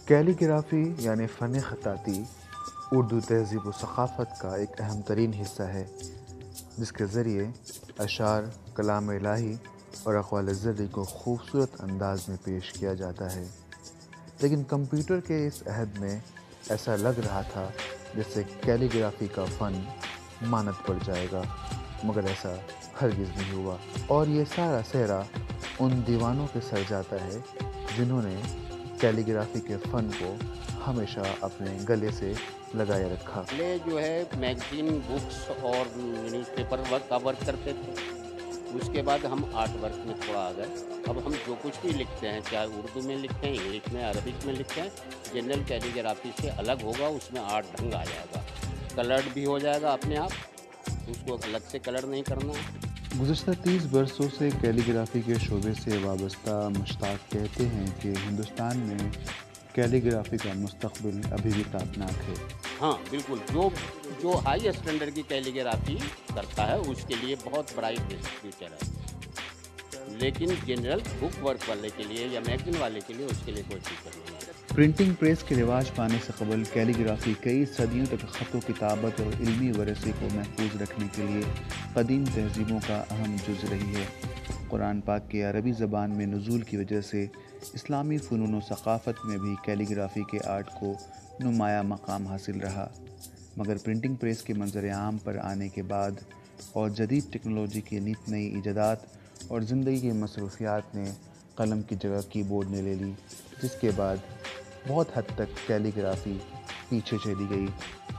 Calligraphy یعنی فن خطاطی اردو تہذیب و ثقافت کا ایک اہم ترین حصہ ہے، جس کے ذریعے اشعار، کلام الہی اور اقوال زرعی کو خوبصورت انداز میں پیش کیا جاتا ہے۔ لیکن کمپیوٹر کے اس عہد میں ایسا لگ رہا تھا جیسے کیلیگرافی کا فن مانت پڑ جائے گا، مگر ایسا ہرگز نہیں ہوا، اور یہ سارا سہرا ان دیوانوں کے سر جاتا ہے جنہوں نے کیلیگرافی کے فن کو ہمیشہ اپنے گلے سے لگائے رکھا۔ پہلے جو ہے میگزین، بکس اور نیوز پیپر ورک کا ورک کرتے تھے، اس کے بعد ہم آرٹ ورک میں تھوڑا آ گئے۔ اب ہم جو کچھ بھی لکھتے ہیں، چاہے اردو میں لکھیں، انگلش میں، عربک میں لکھیں، جنرل کیلیگرافی سے الگ ہوگا، اس میں آرٹ ڈھنگ آ جائے گا، کلرڈ بھی ہو جائے گا اپنے آپ، اس کو الگ سے کلر نہیں کرنا ہے۔ گزشتہ 30 برسوں سے کیلیگرافی کے شعبے سے وابستہ مشتاق کہتے ہیں کہ ہندوستان میں کیلیگرافی کا مستقبل ابھی بھی تابناک ہے۔ ہاں بالکل، جو ہائی اسٹینڈرڈ کی کیلیگرافی کرتا ہے اس کے لیے بہت برائٹ فیوچر ہے، لیکن جنرل بک ورک والے کے لیے یا میگزین والے کے لیے اس کے لیے کوئی فیوچر نہیں ہے۔ پرنٹنگ پریس کے رواج پانے سے قبل کیلیگرافی کئی صدیوں تک خط و کتابت اور علمی ورثے کو محفوظ رکھنے کے لیے قدیم تہذیبوں کا اہم جز رہی ہے۔ قرآن پاک کے عربی زبان میں نزول کی وجہ سے اسلامی فنون و ثقافت میں بھی کیلیگرافی کے آرٹ کو نمایاں مقام حاصل رہا، مگر پرنٹنگ پریس کے منظر عام پر آنے کے بعد اور جدید ٹیکنالوجی کی نت نئی ایجادات اور زندگی کی مصروفیات نے قلم کی جگہ کی بورڈ نے لے لی، جس کے بعد بہت حد تک کیلیگرافی پیچھے چلی گئی۔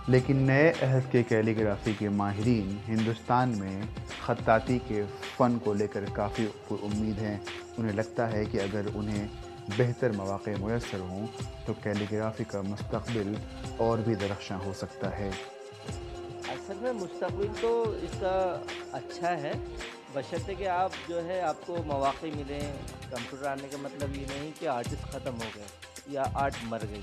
لیکن نئے عہد کے کیلیگرافی کے ماہرین ہندوستان میں خطاطی کے فن کو لے کر کافی پر امید ہیں۔ انہیں لگتا ہے کہ اگر انہیں بہتر مواقع میسر ہوں تو کیلیگرافی کا مستقبل اور بھی درخشاں ہو سکتا ہے۔ اصل میں مستقبل تو اس کا اچھا ہے، بشرطے کہ آپ جو ہے آپ کو مواقع ملیں۔ کمپیوٹر آنے کا مطلب یہ نہیں کہ آرٹسٹ ختم ہو گئے یا آرٹ مر گئی۔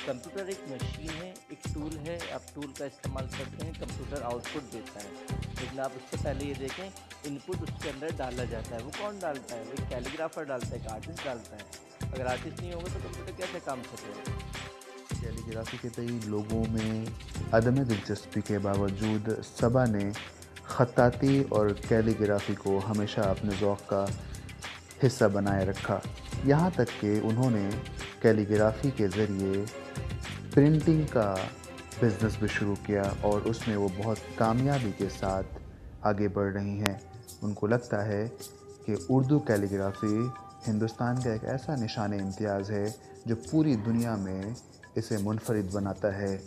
کمپیوٹر ایک مشین ہے، ایک ٹول ہے، آپ ٹول کا استعمال کرتے ہیں، کمپیوٹر آؤٹ پٹ دیتا ہے، لیکن آپ اس سے پہلے یہ دیکھیں ان پٹ اس کے اندر ڈالا جاتا ہے۔ وہ کون ڈالتا ہے؟ ایک کیلیگرافر ڈالتا ہے، ایک آرٹسٹ ڈالتا ہے۔ اگر آرٹسٹ نہیں ہوگا تو کمپیوٹر کیسے کام کرے گا؟ کیلیگرافی کے تئیں لوگوں میں عدم دلچسپی کے باوجود صبا نے خطاطی اور کیلیگرافی کو ہمیشہ اپنے ذوق کا حصہ بنائے رکھا، یہاں تک کہ انہوں نے کیلیگرافی کے ذریعے پرنٹنگ کا بزنس بھی شروع کیا اور اس میں وہ بہت کامیابی کے ساتھ آگے بڑھ رہی ہیں۔ ان کو لگتا ہے کہ اردو کیلیگرافی ہندوستان کا ایک ایسا نشان امتیاز ہے جو پوری دنیا میں اسے منفرد بناتا ہے۔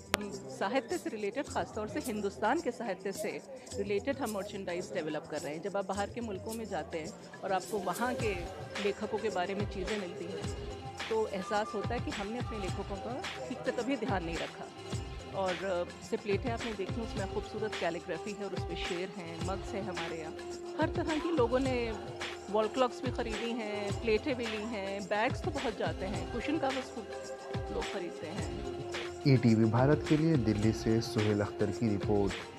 ساہتیہ سے ریلیٹڈ، خاص طور سے ہندوستان کے ساہتیہ سے ریلیٹڈ ہم مرچنڈائز ڈیولپ کر رہے ہیں۔ جب آپ باہر کے ملکوں میں جاتے ہیں اور آپ کو وہاں کے لیکھکوں کے بارے میں چیزیں ملتی ہیں تو احساس ہوتا ہے کہ ہم نے اپنے لیکھکوں کا ٹھیک سے کبھی دھیان نہیں رکھا۔ اور سے پلیٹیں آپ نے دیکھی، اس میں خوبصورت کیلیگرافی ہے اور اس پہ شعر ہیں، مگس ہیں ہمارے یہاں۔ ہر طرح کی لوگوں نے وال کلاکس بھی خریدی ہیں، پلیٹیں بھی لی ہیں، بیگس تو بہت جاتے ہیں، کوشن کاغذ خوب لوگ خریدتے ہیں۔ ای ٹی وی بھارت کے لیے دلی سے سہیل اختر کی رپورٹ۔